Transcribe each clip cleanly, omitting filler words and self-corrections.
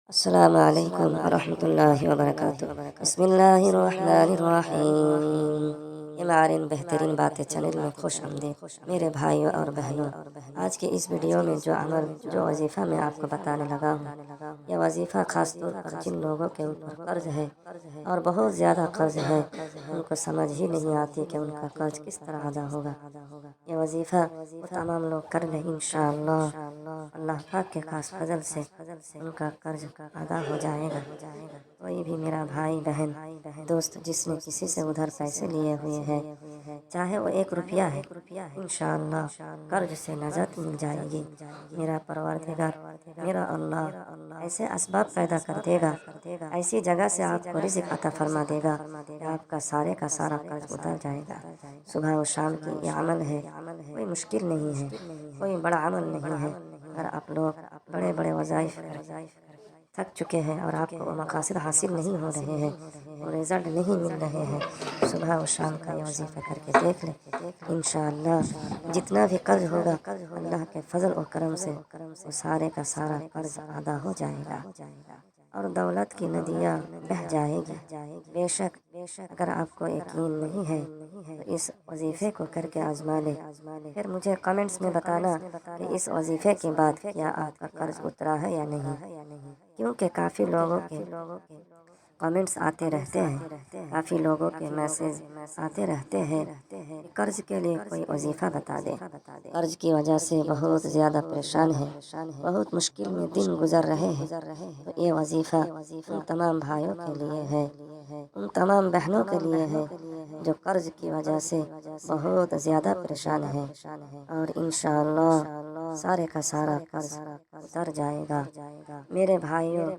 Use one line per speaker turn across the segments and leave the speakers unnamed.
السلام علیکم ورحمۃ اللہ وبرکاتہ۔ بسم اللہ الرحمن الرحیم۔ معرن بہترین باتیں چینل میں خوش آمدید میرے بھائیوں اور بہنوں۔ آج کے اس ویڈیو میں جو وظیفہ میں آپ کو بتانے لگا ہوں، یہ وظیفہ خاص طور پر جن لوگوں کے اوپر قرض ہے اور بہت زیادہ قرض ہے، ان کو سمجھ ہی نہیں آتی کہ ان کا قرض کس طرح ادا ہوگا۔ یہ وظیفہ وہ تمام لوگ کر لیں انشاءاللہ، اللہ پاک کے خاص فضل سے ان کا قرض ادا ہو جائے گا۔ کوئی بھی میرا بھائی بہن دوست جس نے کسی سے ادھر پیسے لیے ہوئے ہیں، چاہے وہ 1 روپیہ ہے، انشاءاللہ قرض سے نجات مل جائے گی۔ میرا پروردگار، میرا اللہ ایسے اسباب پیدا کر دے گا، ایسی جگہ سے آپ کو رزق عطا فرما دے گا کہ آپ کا سارے کا سارا قرض اتر جائے گا۔ صبح و شام کی یہ عمل ہے، کوئی مشکل نہیں ہے، کوئی بڑا عمل نہیں ہے۔ اگر آپ لوگ بڑے بڑے وظائف تھک چکے ہیں اور آپ کو وہ مقاصد حاصل نہیں ہو رہے ہیں، وہ رزلٹ نہیں مل رہے ہیں، صبح و شام کا یہ وظیفہ کر کے دیکھ لیں، انشاءاللہ جتنا بھی قرض ہوگا اللہ کے فضل و کرم سے وہ سارے کا سارا قرض ادا ہو جائے گا اور دولت کی ندیاں بہہ جائے گی۔ بے شک اگر آپ کو یقین نہیں ہے تو اس وظیفے کو کر کے آزما لیں، پھر مجھے کمنٹس میں بتانا کہ اس وظیفے کے بعد کیا آپ کا قرض اترا ہے یا نہیں، کیونکہ کافی لوگوں کے کمنٹس آتے رہتے ہیں، کافی لوگوں کے میسیج آتے رہتے ہیں کہ قرض کے لیے کوئی وظیفہ بتا دے، قرض کی وجہ سے بہت زیادہ پریشان ہے، بہت مشکل میں دن گزر رہے ہیں۔ تو یہ وظیفہ ان تمام بھائیوں کے لیے ہے، ان تمام بہنوں کے لیے ہے جو قرض کی وجہ سے بہت زیادہ پریشان ہیں، اور انشاءاللہ سارے کا سارا قرض اتر جائے گا۔ میرے بھائیوں،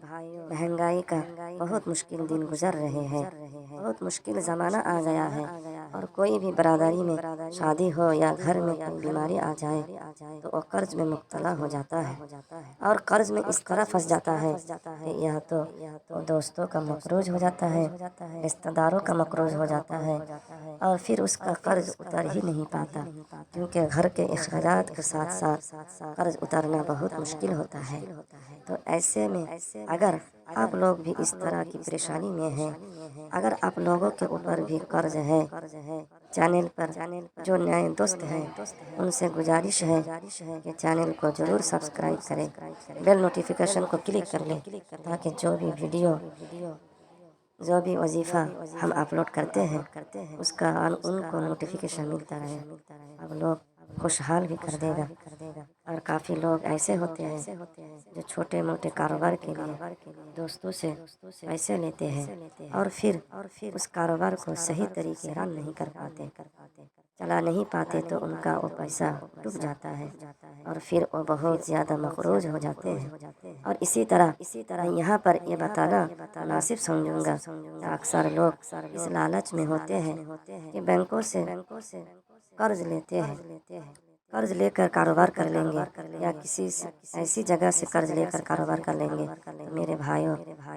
مہنگائی کا بہت مشکل دن گزر رہے ہیں، بہت مشکل زمانہ آ گیا ہے، اور کوئی بھی برادری میں شادی ہو یا گھر میں کوئی بیماری آ جائے تو وہ قرض میں مبتلا ہو جاتا ہے، اور قرض میں اس طرح پھنس جاتا ہے کہ یا تو وہ دوستوں کا مقروض ہو جاتا ہے، رشتہ داروں کا مقروض ہو جاتا ہے، اور پھر اس کا قرض اتر ہی نہیں پاتا، کیونکہ گھر کے اخراجات کے ساتھ ساتھ قرض اترنا بہت مشکل ہوتا ہے۔ تو ایسے میں اگر آپ لوگ بھی اس طرح کی پریشانی میں ہیں، اگر آپ لوگوں کے اوپر بھی قرض ہے، چینل پر جو نئے دوست ہیں ان سے گزارش ہے کہ چینل کو ضرور سبسکرائب کریں، بیل نوٹیفیکیشن کو کلک کر لیں، تاکہ جو بھی ویڈیو، جو بھی وظیفہ ہم اپلوڈ کرتے ہیں اس کا ان کو نوٹیفیکیشن ملتا رہے۔ اب لوگ خوشحال بھی کر دے گا۔ اور کافی لوگ ایسے ہوتے ہیں جو چھوٹے موٹے کاروبار کے لیے دوستوں سے پیسے لیتے ہیں اور پھر اس کاروبار کو صحیح طریقے رن نہیں کر پاتے، چلا نہیں پاتے، تو ان کا وہ پیسہ ڈوب جاتا ہے اور پھر وہ بہت زیادہ مقروض ہو جاتے ہیں۔ اور اسی طرح میں یہاں پر یہ بتانا مناسب سمجھوں گا کہ اکثر لوگ اس لالچ میں ہوتے ہیں کہ بینکوں سے قرض لیتے ہیں، قرض لے کر کاروبار کر لیں گے، یا کسی ایسی جگہ سے قرض لے کر کاروبار کر لیں گے۔ تو میرے بھائیوں،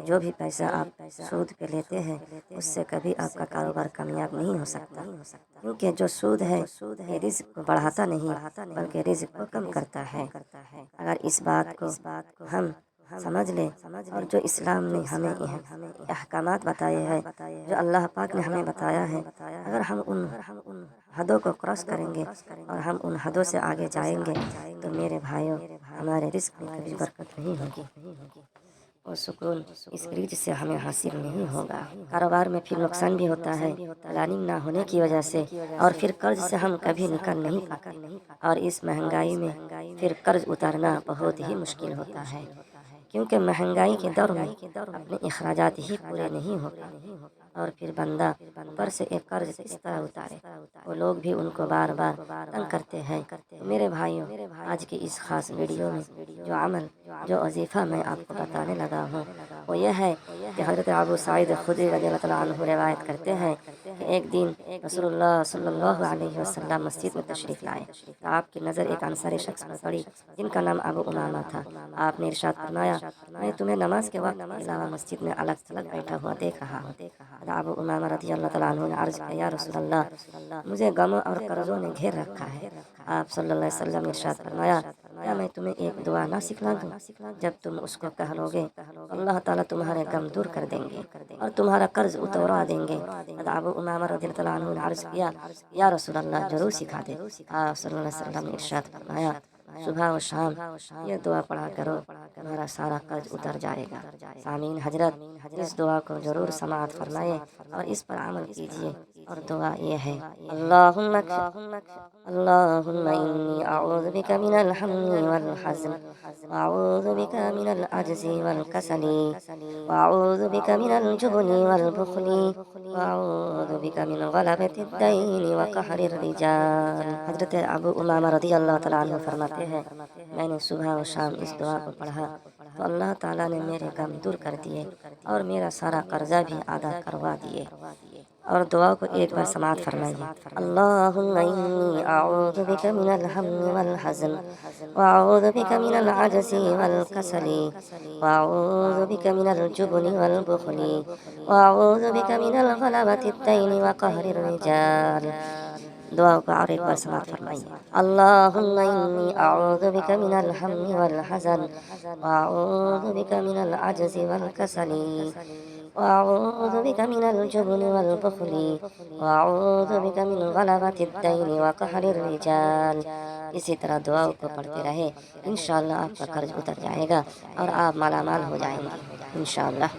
جو بھی پیسہ آپ سود پہ لیتے ہیں اس سے کبھی آپ کا کاروبار کامیاب نہیں ہو سکتا، کیونکہ جو سود ہے یہ رزق کو بڑھاتا نہیں بلکہ رزق کو کم کرتا ہے۔ اگر اس بات کو ہم سمجھ لیں، اور جو اسلام نے ہمیں احکامات بتائے ہیں، جو اللہ پاک نے ہمیں بتایا ہے، اگر ہم ان حدوں کو کراس کریں گے اور ہم ان حدوں سے آگے جائیں گے تو میرے بھائیوں ہمارے رزق میں کبھی برکت نہیں ہوگی، اور سکون اس رزق سے ہمیں حاصل نہیں ہوگا۔ کاروبار میں پھر نقصان بھی ہوتا ہے پلاننگ نہ ہونے کی وجہ سے، اور پھر قرض سے ہم کبھی نکل نہیں پاتے، اور اس مہنگائی میں پھر قرض اتارنا بہت ہی مشکل ہوتا ہے، کیونکہ مہنگائی کے دور میں اپنے اخراجات ہی پورے نہیں ہو پاتے، اور پھر بندہ اوپر سے ایک قرض کس طرح اتارے، وہ لوگ بھی ان کو بار بار تنگ کرتے ہیں۔ تو میرے بھائیوں، آج کی اس خاص ویڈیو میں جو عمل، جو وظیفہ میں آپ کو بتانے لگا ہوں وہ یہ ہے کہ حضرت ابو سعید خدری رضی اللہ تعالیٰ عنہ روایت کرتے ہیں کہ ایک دن رسول اللہ صلی اللہ علیہ وسلم مسجد میں تشریف لائے تو آپ کی نظر ایک انصاری شخص پر پڑی جن کا نام ابو امامہ تھا۔ آپ نے ارشاد فرمایا، میں تمہیں نماز کے وقت کے علاوہ مسجد میں الگ تھلگ بیٹھا ہوا دیکھ رہا ہوں۔ ابو امامہ رضی اللہ تعالیٰ عنہ نے عرض کیا، یا رسول اللہ، مجھے غموں اور قرضوں نے گھیر رکھا ہے۔ آپ صلی اللہ علیہ وسلم نے ارشاد فرمایا، کیا میں تمہیں ایک دعا نہ سکھلا دوں؟ جب تم اس کو کہہ لو گے اللہ تعالیٰ تمہارے غم دور کر دیں گے اور تمہارا قرض اتروا دیں گے۔ ابو امامہ رضی اللہ عنہ نے عرض کیا یا رسول اللہ ضرور سکھا دے۔ آپ صلی اللہ علیہ وسلم نے ارشاد فرمایا صبح و شام یہ دعا پڑھا کرو، تمہارا سارا قرض اتر جائے گا۔ سامعین حضرت، اس دعا کو ضرور سماعت فرمائے اور اس پر عمل کیجیے، اور دعا یہ ہے اللہم انی اعوذ بک من الحم والحزن، واعوذ بک من العجز والکسل، واعوذ بک من الجبن والبخل، واعوذ بک من غلبۃ الدین وقہر الرجال۔ حضرت ابو امامہ رضی اللہ تعالیٰ عنہ فرماتے ہیں میں نے صبح و شام اس دعا کو پڑھا تو اللہ تعالیٰ نے میرے غم دور کر دیے اور میرا سارا قرضہ بھی ادا کروا دیے۔ اور دعا کو ایک بار سماعت فرمائیے اللہم انی اعوذ بک من الہم والحزن، واعوذ بک من العجز والکسل، واعوذ بک من الجبن والبخل، واعوذ بک من الغلبۃ الدین وقہر الرجال۔ دعا کو اور ایک بار سماعت فرمائیے اللہم انی اعوذ بک من الہم والحزن، واعوذ بک من العجز والکسل، واعوذ بک من الجبن والبخل، واعوذ بک من غلبۃ الدین وقہر الرجال۔ اسی طرح دعاؤں کو پڑھتے رہے، انشاءاللہ آپ کا قرض اتر جائے گا اور آپ مالا مال ہو جائیں گے انشاءاللہ۔